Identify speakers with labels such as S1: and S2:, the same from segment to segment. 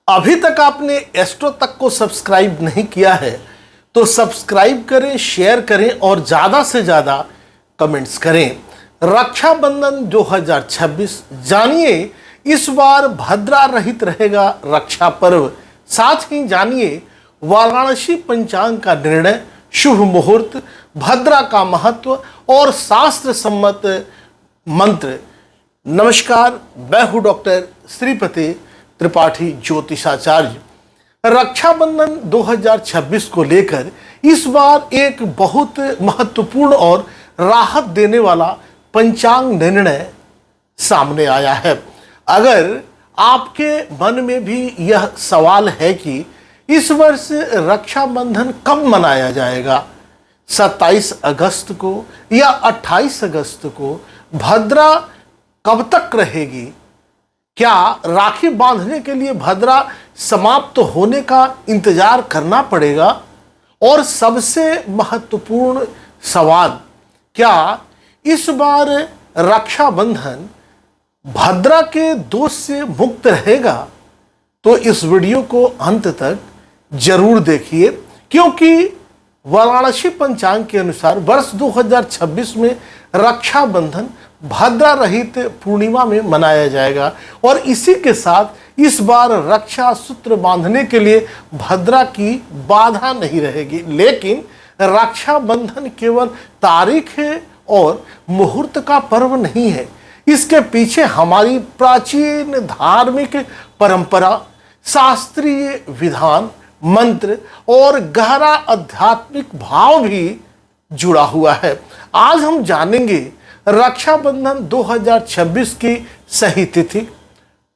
S1: अभी तक आपने एस्ट्रो तक को सब्सक्राइब नहीं किया है तो सब्सक्राइब करें, शेयर करें और ज़्यादा से ज़्यादा कमेंट्स करें। रक्षाबंधन 2026 जानिए इस बार भद्रा रहित रहेगा रक्षा पर्व। साथ ही जानिए वाराणसी पंचांग का निर्णय, शुभ मुहूर्त, भद्रा का महत्व और शास्त्र सम्मत मंत्र। नमस्कार, मैं हूँ डॉक्टर श्रीपति त्रिपाठी ज्योतिषाचार्य। रक्षाबंधन 2026 को लेकर इस बार एक बहुत महत्वपूर्ण और राहत देने वाला पंचांग निर्णय सामने आया है। अगर आपके मन में भी यह सवाल है कि इस वर्ष रक्षाबंधन कब मनाया जाएगा, 27 अगस्त को या 28 अगस्त को, भद्रा कब तक रहेगी, क्या राखी बांधने के लिए भद्रा समाप्त होने का इंतजार करना पड़ेगा, और सबसे महत्वपूर्ण सवाल, क्या इस बार रक्षाबंधन भद्रा के दोष से मुक्त रहेगा। तो इस वीडियो को अंत तक जरूर देखिए, क्योंकि वाराणसी पंचांग के अनुसार वर्ष 2026 में रक्षाबंधन भद्रा रहित पूर्णिमा में मनाया जाएगा और इसी के साथ इस बार रक्षा सूत्र बांधने के लिए भद्रा की बाधा नहीं रहेगी। लेकिन रक्षाबंधन केवल तारीख है और मुहूर्त का पर्व नहीं है, इसके पीछे हमारी प्राचीन धार्मिक परंपरा, शास्त्रीय विधान, मंत्र और गहरा आध्यात्मिक भाव भी जुड़ा हुआ है। आज हम जानेंगे रक्षाबंधन 2026 की सही तिथि,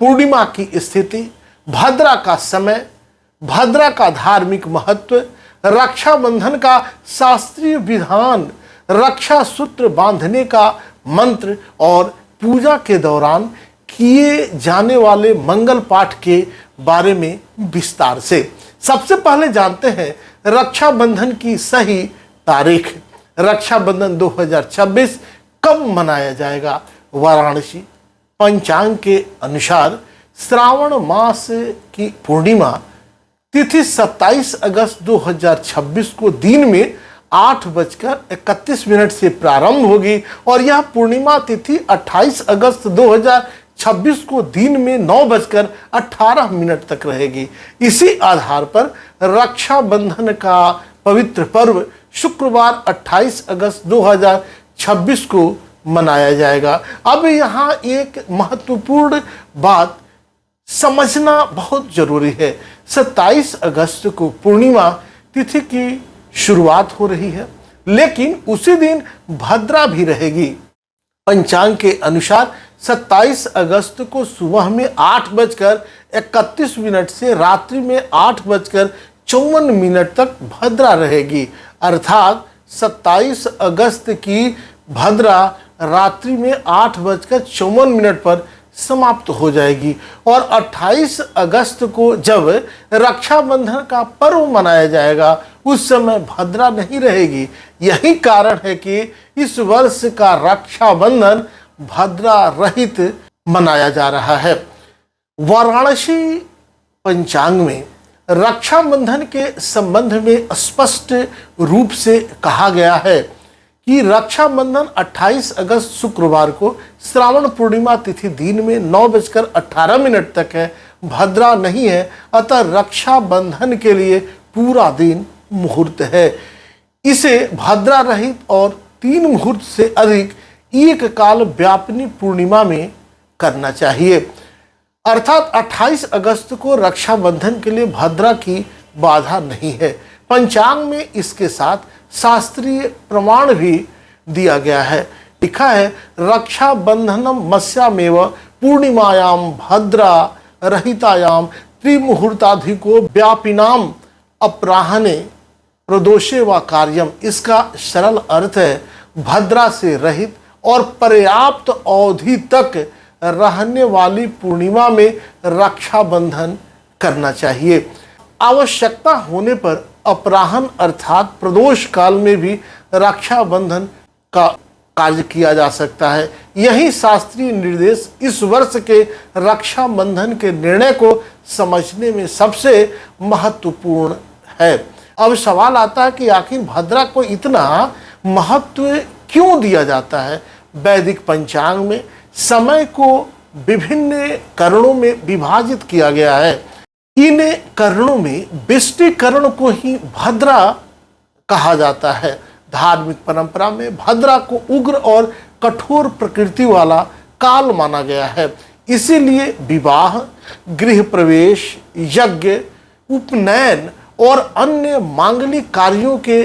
S1: पूर्णिमा की स्थिति, भद्रा का समय, भद्रा का धार्मिक महत्व, रक्षाबंधन का शास्त्रीय विधान, रक्षा सूत्र बांधने का मंत्र और पूजा के दौरान किए जाने वाले मंगल पाठ के बारे में विस्तार से। सबसे पहले जानते हैं रक्षाबंधन की सही तारीख। रक्षाबंधन 2026 कब मनाया जाएगा। वाराणसी पंचांग के अनुसार श्रावण मास की पूर्णिमा तिथि 27 अगस्त 2026 को दिन में 8:31 से प्रारंभ होगी और यह पूर्णिमा तिथि 28 अगस्त 2026 को दिन में 9:18 तक रहेगी। इसी आधार पर रक्षाबंधन का पवित्र पर्व शुक्रवार 28 अगस्त 2026 को मनाया जाएगा। अब यहाँ एक महत्वपूर्ण बात समझना बहुत जरूरी है। 27 अगस्त को पूर्णिमा तिथि की शुरुआत हो रही है, लेकिन उसी दिन भद्रा भी रहेगी। पंचांग के अनुसार 27 अगस्त को सुबह में 8:31 से रात्रि में 8:54 तक भद्रा रहेगी। अर्थात 27 अगस्त की भद्रा रात्रि में 8:54 पर समाप्त हो जाएगी और 28 अगस्त को जब रक्षाबंधन का पर्व मनाया जाएगा उस समय भद्रा नहीं रहेगी। यही कारण है कि इस वर्ष का रक्षाबंधन भद्रा रहित मनाया जा रहा है। वाराणसी पंचांग में रक्षाबंधन के संबंध में स्पष्ट रूप से कहा गया है कि रक्षाबंधन 28 अगस्त शुक्रवार को श्रावण पूर्णिमा तिथि दिन में 9:18 तक है, भद्रा नहीं है। अतः रक्षाबंधन के लिए पूरा दिन मुहूर्त है। इसे भद्रा रहित और 3 मुहूर्त से अधिक एक काल व्यापिनी पूर्णिमा में करना चाहिए। अर्थात 28 अगस्त को रक्षाबंधन के लिए भद्रा की बाधा नहीं है। पंचांग में इसके साथ शास्त्रीय प्रमाण भी दिया गया है। लिखा है रक्षाबंधनम मस्यामेव पूर्णिमायाम भद्रा रहितायाम त्रिमुहूर्ताधिको व्यापिनाम अपराह्ने प्रदोषे व कार्यम। इसका सरल अर्थ है भद्रा से रहित और पर्याप्त अवधि तक रहने वाली पूर्णिमा में रक्षाबंधन करना चाहिए। आवश्यकता होने पर अपराह्न अर्थात प्रदोष काल में भी रक्षाबंधन का कार्य किया जा सकता है। यही शास्त्रीय निर्देश इस वर्ष के रक्षाबंधन के निर्णय को समझने में सबसे महत्वपूर्ण है। अब सवाल आता है कि आखिर भद्रा को इतना महत्व क्यों दिया जाता है। वैदिक पंचांग में समय को विभिन्न करणों में विभाजित किया गया है। इन करणों में वृष्टि करण को ही भद्रा कहा जाता है। धार्मिक परंपरा में भद्रा को उग्र और कठोर प्रकृति वाला काल माना गया है। इसीलिए विवाह, गृह प्रवेश, यज्ञ, उपनयन और अन्य मांगलिक कार्यों के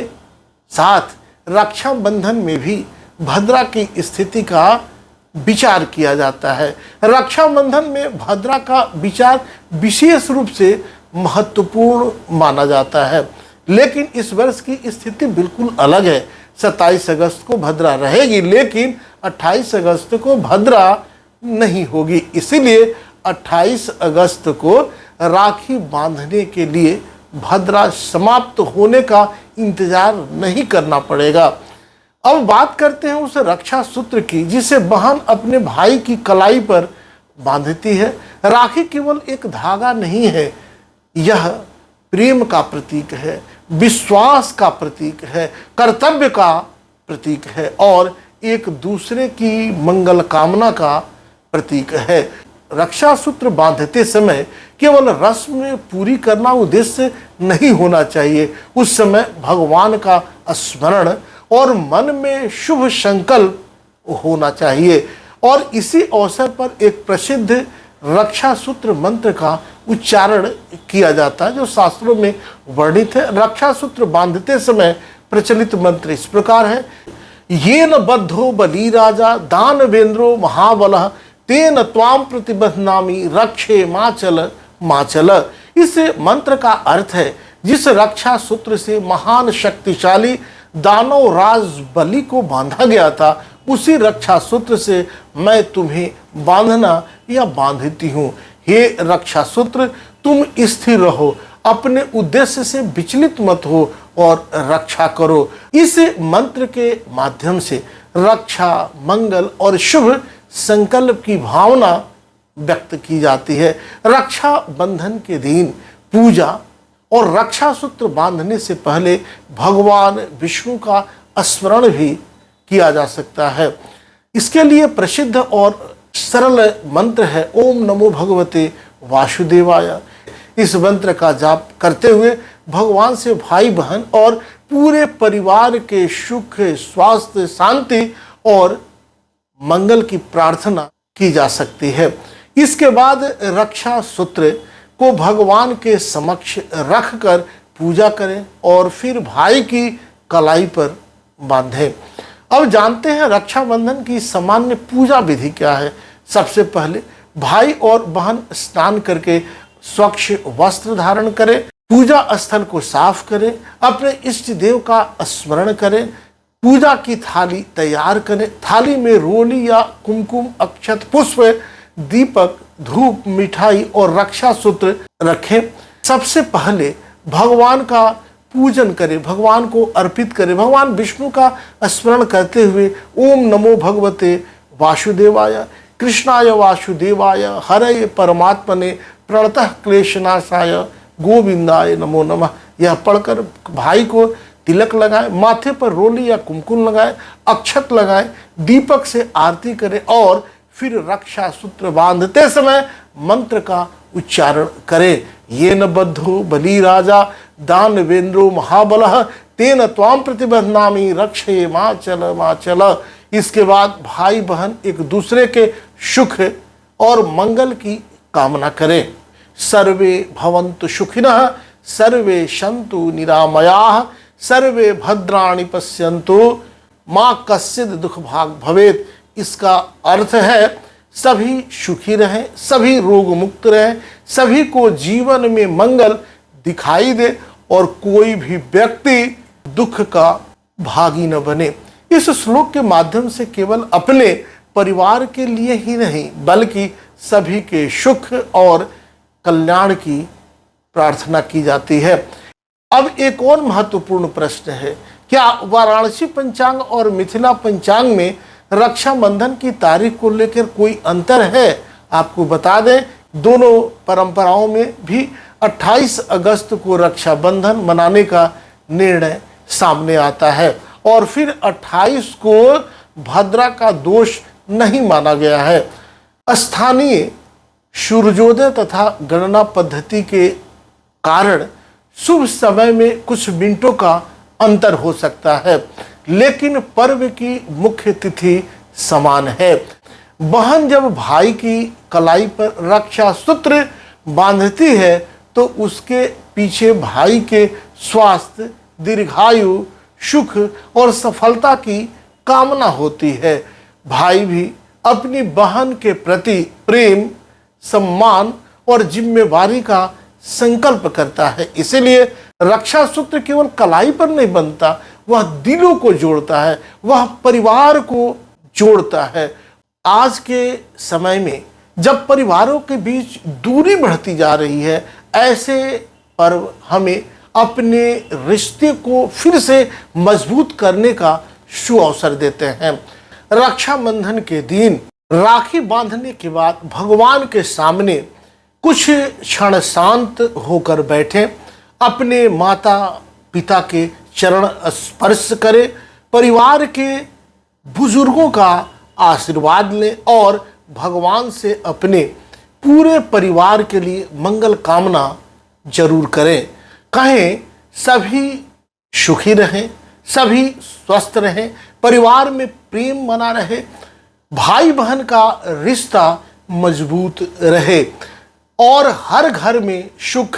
S1: साथ रक्षाबंधन में भी भद्रा की स्थिति का विचार किया जाता है। रक्षाबंधन में भद्रा का विचार विशेष रूप से महत्वपूर्ण माना जाता है। लेकिन इस वर्ष की स्थिति बिल्कुल अलग है। 27 अगस्त को भद्रा रहेगी, लेकिन 28 अगस्त को भद्रा नहीं होगी। इसीलिए 28 अगस्त को राखी बांधने के लिए भद्रा समाप्त होने का इंतजार नहीं करना पड़ेगा। अब बात करते हैं उस रक्षा सूत्र की जिसे बहन अपने भाई की कलाई पर बांधती है। राखी केवल एक धागा नहीं है, यह प्रेम का प्रतीक है, विश्वास का प्रतीक है, कर्तव्य का प्रतीक है और एक दूसरे की मंगल कामना का प्रतीक है। रक्षा सूत्र बांधते समय केवल रस्म पूरी करना उद्देश्य नहीं होना चाहिए। उस समय भगवान का स्मरण और मन में शुभ संकल्प होना चाहिए। और इसी अवसर पर एक प्रसिद्ध रक्षा सूत्र मंत्र का उच्चारण किया जाता है जो शास्त्रों में वर्णित है। रक्षा सूत्र बांधते समय प्रचलित मंत्र इस प्रकार है। येन बद्धो बली राजा दानवेंद्रो महाबलः तेन त्वाम प्रतिबध्नामि रक्षे माचल माचल। इस मंत्र का अर्थ है जिस रक्षा सूत्र से महान शक्तिशाली दानव राज बलि को बांधा गया था, उसी रक्षा सूत्र से मैं तुम्हें बांधना या बांधती हूँ। हे रक्षा सूत्र, तुम स्थिर रहो, अपने उद्देश्य से विचलित मत हो और रक्षा करो। इस मंत्र के माध्यम से रक्षा, मंगल और शुभ संकल्प की भावना व्यक्त की जाती है। रक्षा बंधन के दिन पूजा और रक्षा सूत्र बांधने से पहले भगवान विष्णु का स्मरण भी किया जा सकता है। इसके लिए प्रसिद्ध और सरल मंत्र है ओम नमो भगवते वासुदेवाय। इस मंत्र का जाप करते हुए भगवान से भाई बहन और पूरे परिवार के सुख, स्वास्थ्य, शांति और मंगल की प्रार्थना की जा सकती है। इसके बाद रक्षा सूत्र को भगवान के समक्ष रखकर पूजा करें और फिर भाई की कलाई पर बांधें। अब जानते हैं रक्षाबंधन की सामान्य पूजा विधि क्या है। सबसे पहले भाई और बहन स्नान करके स्वच्छ वस्त्र धारण करें, पूजा स्थल को साफ करें, अपने इष्ट देव का स्मरण करें, पूजा की थाली तैयार करें। थाली में रोली या कुमकुम, अक्षत, पुष्प, दीपक, धूप, मिठाई और रक्षा सूत्र रखें। सबसे पहले भगवान का पूजन करें, भगवान को अर्पित करें। भगवान विष्णु का स्मरण करते हुए ओम नमो भगवते वासुदेवाय, कृष्णाय वासुदेवाय, हरये परमात्मने, प्रणतः क्लेशनाशाय, गोविंदाय नमो नमः यह पढ़कर भाई को तिलक लगाएं, माथे पर रोली या कुमकुम लगाएं, अक्षत लगाएं, दीपक से आरती करें और फिर रक्षा सूत्र बांधते समय मंत्र का उच्चारण करें। ये न बद्धो बली राजा दानवेंद्रो महाबलः तेन त्वाम प्रतिबध्नामि रक्षे माचल माचल। इसके बाद भाई बहन एक दूसरे के सुख और मंगल की कामना करें। सर्वे भवन्तु सुखिनः, सर्वे सन्तु निरामयाः, सर्वे भद्राणि पश्यन्तु, माँ कश्चित् दुख भाग भवेत्। इसका अर्थ है सभी सुखी रहें, सभी रोग मुक्त रहें, सभी को जीवन में मंगल दिखाई दे और कोई भी व्यक्ति दुख का भागी न बने। इस श्लोक के माध्यम से केवल अपने परिवार के लिए ही नहीं बल्कि सभी के सुख और कल्याण की प्रार्थना की जाती है। अब एक और महत्वपूर्ण प्रश्न है क्या वाराणसी पंचांग और मिथिला पंचांग में रक्षाबंधन की तारीख को लेकर कोई अंतर है? आपको बता दें, दोनों परंपराओं में भी 28 अगस्त को रक्षाबंधन मनाने का निर्णय सामने आता है और फिर 28 को भद्रा का दोष नहीं माना गया है। स्थानीय सूर्योदय तथा गणना पद्धति के कारण शुभ समय में कुछ मिनटों का अंतर हो सकता है, लेकिन पर्व की मुख्य तिथि समान है। बहन जब भाई की कलाई पर रक्षा सूत्र बांधती है तो उसके पीछे भाई के स्वास्थ्य, दीर्घायु, सुख और सफलता की कामना होती है। भाई भी अपनी बहन के प्रति प्रेम, सम्मान और जिम्मेवारी का संकल्प करता है। इसलिए रक्षा सूत्र केवल कलाई पर नहीं बनता, वह दिलों को जोड़ता है, वह परिवार को जोड़ता है। आज के समय में जब परिवारों के बीच दूरी बढ़ती जा रही है, ऐसे पर्व हमें अपने रिश्ते को फिर से मजबूत करने का सुअवसर देते हैं। रक्षाबंधन के दिन राखी बांधने के बाद भगवान के सामने कुछ क्षण शांत होकर बैठें, अपने माता पिता के चरण स्पर्श करें, परिवार के बुजुर्गों का आशीर्वाद लें और भगवान से अपने पूरे परिवार के लिए मंगल कामना जरूर करें। कहें सभी सुखी रहें, सभी स्वस्थ रहें, परिवार में प्रेम बना रहे, भाई बहन का रिश्ता मजबूत रहे और हर घर में सुख,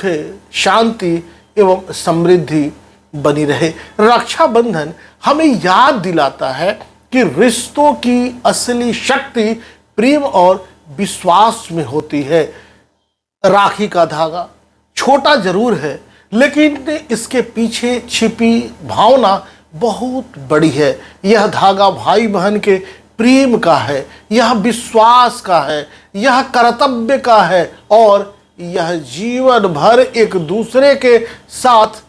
S1: शांति एवं समृद्धि बनी रहे। रक्षाबंधन हमें याद दिलाता है कि रिश्तों की असली शक्ति प्रेम और विश्वास में होती है। राखी का धागा छोटा जरूर है, लेकिन इसके पीछे छिपी भावना बहुत बड़ी है। यह धागा भाई बहन के प्रेम का है, यह विश्वास का है, यह कर्तव्य का है और यह जीवन भर एक दूसरे के साथ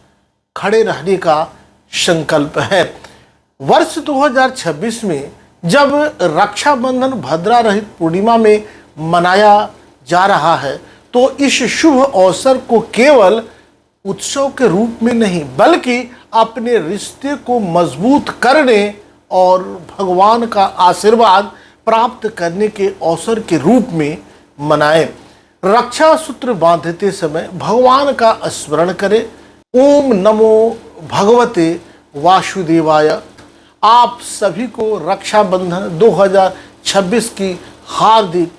S1: खड़े रहने का संकल्प है। वर्ष 2026 में जब रक्षाबंधन भद्रा रहित पूर्णिमा में मनाया जा रहा है, तो इस शुभ अवसर को केवल उत्सव के रूप में नहीं, बल्कि अपने रिश्ते को मजबूत करने और भगवान का आशीर्वाद प्राप्त करने के अवसर के रूप में मनाएं। रक्षा सूत्र बांधते समय भगवान का स्मरण करें। ओम नमो भगवते वासुदेवाय। आप सभी को रक्षाबंधन 2026 की हार्दिक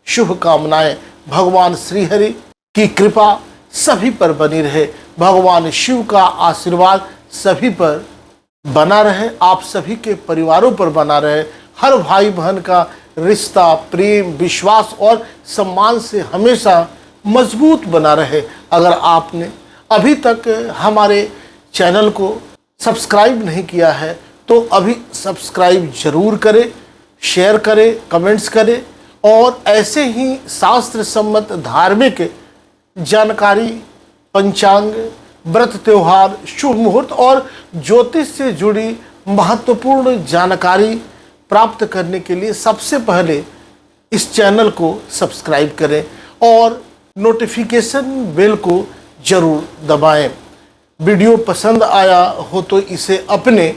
S1: शुभकामनाएं। भगवान श्रीहरि की कृपा सभी पर बनी रहे, भगवान शिव का आशीर्वाद सभी पर बना रहे, आप सभी के परिवारों पर बना रहे। हर भाई बहन का रिश्ता प्रेम, विश्वास और सम्मान से हमेशा मजबूत बना रहे। अगर आपने अभी तक हमारे चैनल को सब्सक्राइब नहीं किया है तो अभी सब्सक्राइब जरूर करें, शेयर करें, कमेंट्स करें और ऐसे ही शास्त्र सम्मत धार्मिक जानकारी, पंचांग, व्रत त्योहार, शुभ मुहूर्त और ज्योतिष से जुड़ी महत्वपूर्ण जानकारी प्राप्त करने के लिए सबसे पहले इस चैनल को सब्सक्राइब करें और नोटिफिकेशन बेल को जरूर दबाएं। वीडियो पसंद आया हो तो इसे अपने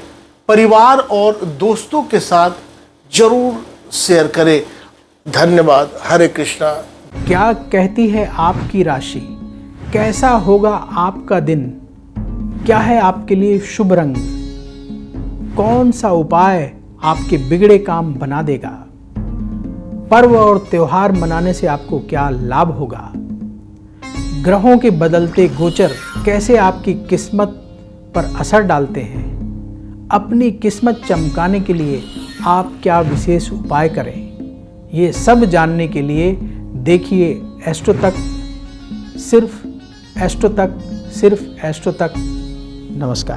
S1: परिवार और दोस्तों के साथ जरूर शेयर करें। धन्यवाद। हरे कृष्णा।
S2: क्या कहती है आपकी राशि? कैसा होगा आपका दिन? क्या है आपके लिए शुभ रंग? कौन सा उपाय आपके बिगड़े काम बना देगा? पर्व और त्योहार मनाने से आपको क्या लाभ होगा? ग्रहों के बदलते गोचर कैसे आपकी किस्मत पर असर डालते हैं? अपनी किस्मत चमकाने के लिए आप क्या विशेष उपाय करें? ये सब जानने के लिए देखिए एस्ट्रो तक, सिर्फ एस्ट्रो तक। नमस्कार।